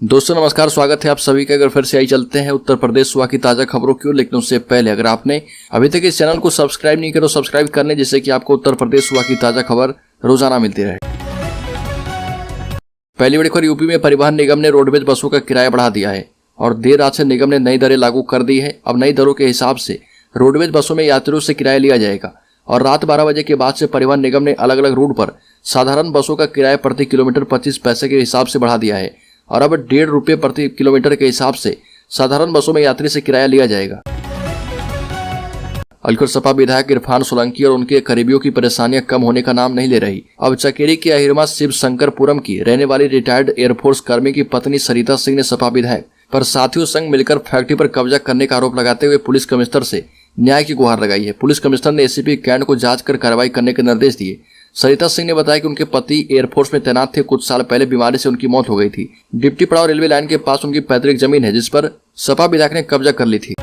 दोस्तों नमस्कार, स्वागत है आप सभी का। अगर फिर से आई चलते हैं उत्तर प्रदेश सुबह की ताजा खबरों की ओर, लेकिन उससे पहले अगर आपने अभी तक इस चैनल को सब्सक्राइब नहीं किया तो सब्सक्राइब कर लें, जिससे कि आपको उत्तर प्रदेश सुबह की ताजा खबर रोजाना मिलती रहे। पहली बड़ी खबर, यूपी में परिवहन निगम ने रोडवेज बसों का किराया बढ़ा दिया है और देर रात से निगम ने नई दरें लागू कर दी है। अब नई दरों के हिसाब से रोडवेज बसों में यात्रियों से किराया लिया जाएगा और रात 12 बजे के बाद से परिवहन निगम ने अलग अलग रूट पर साधारण बसों का किराया प्रति किलोमीटर 25 पैसे के हिसाब से बढ़ा दिया है और अब 1.5 रुपये प्रति किलोमीटर के हिसाब से साधारण बसों में यात्री से किराया लिया जाएगा। अलखुर सपा विधायक इरफान सोलंकी और उनके करीबियों की परेशानियां कम होने का नाम नहीं ले रही। अब चकेरी की अहिरमा शिव शंकरपुरम की रहने वाली रिटायर्ड एयरफोर्स कर्मी की पत्नी सरिता सिंह ने सपा विधायक पर साथियों संग मिलकर फैक्ट्री पर कब्जा करने का आरोप लगाते हुए पुलिस कमिश्नर से न्याय की गुहार लगाई है। पुलिस कमिश्नर ने एसीपी कैंट को जांच कर कार्रवाई करने के निर्देश दिए। सरिता सिंह ने बताया कि उनके पति एयरफोर्स में तैनात थे। कुछ साल पहले बीमारी से उनकी मौत हो गई थी। डिप्टी पड़ाव रेलवे लाइन के पास उनकी पैतृक जमीन है, जिस पर सपा विधायक ने कब्जा कर ली थी।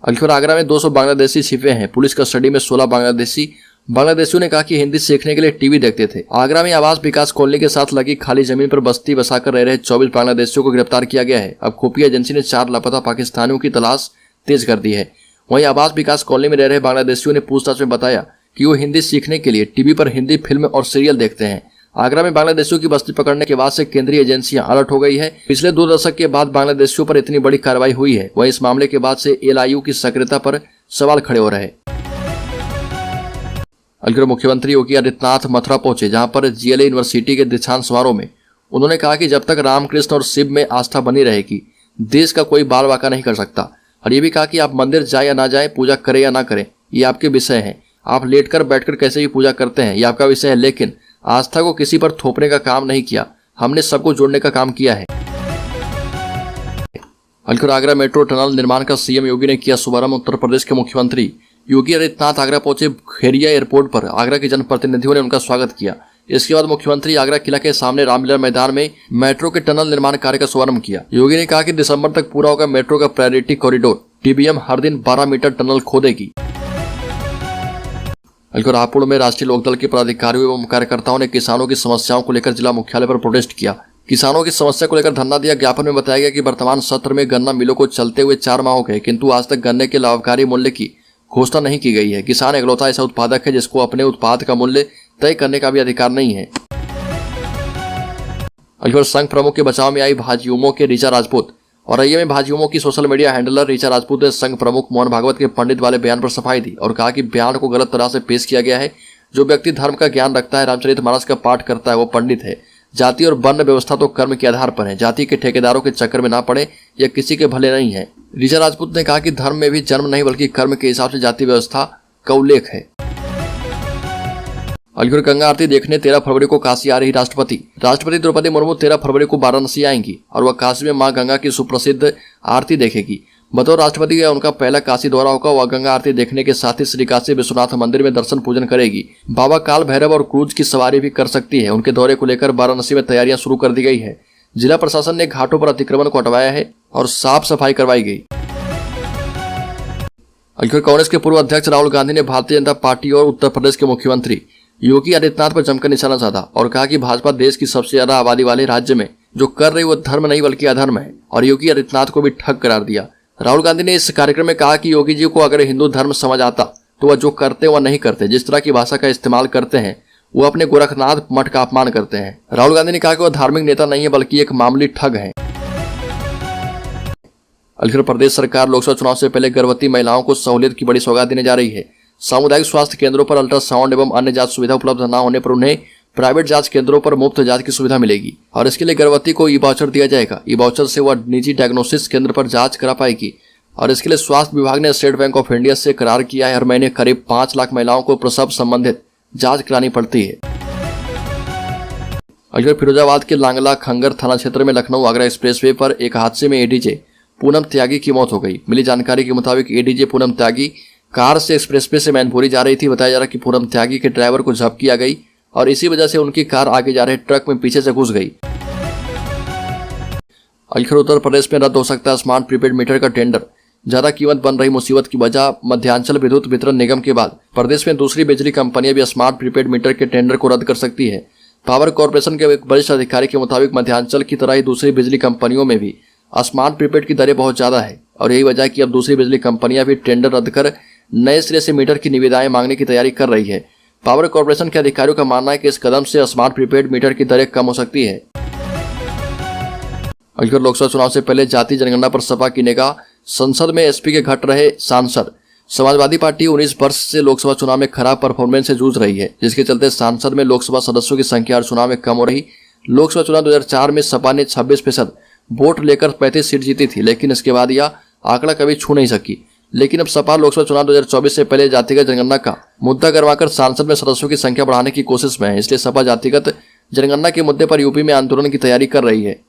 अलखुर आगरा में 200 बांग्लादेशी छिपे हैं। पुलिस कस्टडी में 16 बांग्लादेशियों ने कहा कि हिंदी सीखने के लिए टीवी देखते थे। आगरा में आवास विकास कॉलोनी के साथ लगी खाली जमीन पर बस्ती बसाकर रह रहे 24 बांग्लादेशियों को गिरफ्तार किया गया है। अब खुफिया एजेंसी ने 4 लापता पाकिस्तानियों की तलाश तेज कर दी है। वहीं आवास विकास कॉलोनी में रह रहे बांग्लादेशियों ने पूछताछ में बताया कि वो हिंदी सीखने के लिए टीवी पर हिंदी फिल्म और सीरियल देखते हैं। आगरा में बांग्लादेशियों की बस्ती पकड़ने के बाद से केंद्रीय एजेंसियां अलर्ट हो गई है। पिछले 2 दशक के बाद बांग्लादेशियों पर इतनी बड़ी कार्रवाई हुई है। वहीं इस मामले के बाद से एलआईयू की सक्रियता पर सवाल खड़े हो रहे। अलखुर मुख्यमंत्री योगी आदित्यनाथ मथुरा पहुंचे, जहां पर जीएलए यूनिवर्सिटी के दीक्षांत समारोह में उन्होंने कहा कि जब तक रामकृष्ण और शिव में आस्था बनी रहेगी, देश का कोई बाल बाका नहीं कर सकता। और ये भी कहा कि आप मंदिर जाए या ना जाए, पूजा करें या ना करें, ये आपके विषय है। आप लेटकर बैठकर कैसे भी पूजा करते हैं, ये आपका विषय है, लेकिन आस्था को किसी पर थोपने का काम नहीं किया। हमने सबको जोड़ने का काम किया है। अलखुर आगरा मेट्रो टनल निर्माण का सीएम योगी ने किया शुभारंभ। उत्तर प्रदेश के मुख्यमंत्री योगी आदित्यनाथ आगरा पहुंचे। खेरिया एयरपोर्ट पर आगरा के जनप्रतिनिधियों ने उनका स्वागत किया। इसके बाद मुख्यमंत्री आगरा किला के सामने रामलीला मैदान में मेट्रो के टनल निर्माण कार्य का शुभारंभ किया। योगी ने कहा कि दिसंबर तक पूरा होगा मेट्रो का प्रायोरिटी कॉरिडोर। टीबीएम हर दिन 12 मीटर टनल खोदेगी। अलखुर हापुड़ में राष्ट्रीय लोकदल के पदाधिकारियों एवं कार्यकर्ताओं ने किसानों की समस्याओं को लेकर जिला मुख्यालय पर प्रोटेस्ट किया। किसानों की समस्या को लेकर धरना दिया। ज्ञापन में बताया गया कि वर्तमान सत्र में गन्ना मिलों को चलते हुए 4 माह हो गए, किंतु आज तक गन्ने के लाभकारी मूल्य की घोषणा नहीं की गई है। किसान इकलौता ऐसा उत्पादक है जिसको अपने उत्पाद का मूल्य तय करने का भी अधिकार नहीं है। अलखुर संघ प्रमुख के बचाव में आई भाजयुमो के ऋचा राजपूत। और रैया में भाजयुमो की social media handler Richa Rajput ने संघ प्रमुख मोहन भागवत के पंडित वाले बयान पर सफाई दी और कहा कि बयान को गलत तरह से पेश किया गया है। जो व्यक्ति धर्म का ज्ञान रखता है, रामचरितमानस का पाठ करता है, वो पंडित है। जाति और वर्ण व्यवस्था तो कर्म के आधार पर है। जाति के ठेकेदारों के चक्कर में ना पड़े, यह किसी के भले नहीं है। ऋचा राजपूत ने कहा कि धर्म में भी जन्म नहीं बल्कि कर्म के हिसाब से जाति व्यवस्था का उल्लेख है। अलखुर गंगा आरती देखने 13 फरवरी को काशी आ रही राष्ट्रपति द्रौपदी मुर्मू 13 फरवरी को वाराणसी आएंगी और वह काशी में मां गंगा की सुप्रसिद्ध आरती देखेगी। बतौर राष्ट्रपति का उनका पहला काशी दौरा होगा। वह गंगा आरती देखने के साथ ही श्री काशी विश्वनाथ मंदिर में दर्शन पूजन करेगी। बाबा काल भैरव और क्रूज की सवारी भी कर सकती है। उनके दौरे को लेकर वाराणसी में तैयारियां शुरू कर दी गई है। जिला प्रशासन ने घाटों पर अतिक्रमण को हटवाया है और साफ सफाई करवाई गई। अलखुर कांग्रेस के पूर्व अध्यक्ष राहुल गांधी ने भारतीय जनता पार्टी और उत्तर प्रदेश के मुख्यमंत्री योगी आदित्यनाथ पर जमकर निशाना साधा और कहा कि भाजपा देश की सबसे ज्यादा आबादी वाले राज्य में जो कर रही वो धर्म नहीं बल्कि अधर्म है, और योगी आदित्यनाथ को भी ठग करार दिया। राहुल गांधी ने इस कार्यक्रम में कहा कि योगी जी को अगर हिंदू धर्म समझ आता तो वह जो करते वह नहीं करते। जिस तरह की भाषा का इस्तेमाल करते हैं, वो अपने गोरखनाथ मठ का अपमान करते हैं। राहुल गांधी ने कहा कि वह धार्मिक नेता नहीं है बल्कि एक मामूली ठग है। अलखुर प्रदेश सरकार लोकसभा चुनाव से पहले गर्भवती महिलाओं को सहूलियत की बड़ी सौगात देने जा रही है। सामुदायिक स्वास्थ्य केंद्रों पर अल्ट्रासाउंड एवं अन्य जांच सुविधा उपलब्ध न होने पर उन्हें प्राइवेट जांच केंद्रों पर मुफ्त जांच की सुविधा मिलेगी और इसके लिए गर्भवती को ई वाउचर दिया जाएगा। ई वाउचर से वह निजी डायग्नोसिस केंद्र पर जांच करा पाएगी और इसके लिए स्वास्थ्य विभाग ने स्टेट बैंक ऑफ इंडिया से करार किया है। हर महीने करीब 5 लाख महिलाओं को प्रसव संबंधित जांच करानी पड़ती है। अलखुर फिरोजाबाद के लांगला खंगर थाना क्षेत्र में लखनऊ आगरा एक्सप्रेसवे पर एक हादसे में एडीजे पूनम त्यागी की मौत हो गई। मिली जानकारी के मुताबिक एडीजे पूनम त्यागी कार से एक्सप्रेसवे से मैनपुरी जा रही थी। बताया जा रहा कि पूनम त्यागी के ड्राइवर को झपकी आ गई और इसी वजह से उनकी कार आगे जा रहे ट्रक में पीछे से घुस गई। अलखुर उत्तर प्रदेश में रद्द हो सकता है स्मार्ट प्रीपेड मीटर का टेंडर। ज्यादा कीमत बन रही मुसीबत की वजह मध्यांचल विद्युत वितरण निगम के बाद प्रदेश में दूसरी बिजली कंपनियां भी स्मार्ट प्रीपेड मीटर के टेंडर को रद्द कर सकती है। पावर कॉर्पोरेशन के एक वरिष्ठ अधिकारी के मुताबिक मध्यांचल की तरह ही दूसरी बिजली कंपनियों में भी स्मार्ट प्रीपेड की दरें बहुत ज्यादा है और यही वजह है कि अब दूसरी बिजली कंपनियां भी टेंडर रद्द कर नए सिरे से मीटर की निविदाएं मांगने की तैयारी कर रही है। पावर कॉर्पोरेशन के अधिकारियों का मानना है कि इस कदम से स्मार्ट प्रीपेड मीटर की दरें कम हो सकती है। अलीगढ़ लोकसभा चुनाव से पहले जाति जनगणना पर सपा की निगाह, संसद में एसपी के घट रहे सांसद। समाजवादी पार्टी 19 वर्ष से लोकसभा चुनाव में खराब परफॉर्मेंस से जूझ रही है, जिसके चलते सांसद में लोकसभा सदस्यों की संख्या हर चुनाव में कम हो रही। लोकसभा चुनाव 2004 में सपा ने 26% वोट लेकर 35 सीट जीती थी, लेकिन इसके बाद यह आंकड़ा कभी छू नहीं सकी। लेकिन अब सपा लोकसभा चुनाव 2024 से पहले जातिगत जनगणना का मुद्दा करवाकर सांसद में सदस्यों की संख्या बढ़ाने की कोशिश में है। इसलिए सपा जातिगत जनगणना के मुद्दे पर यूपी में आंदोलन की तैयारी कर रही है।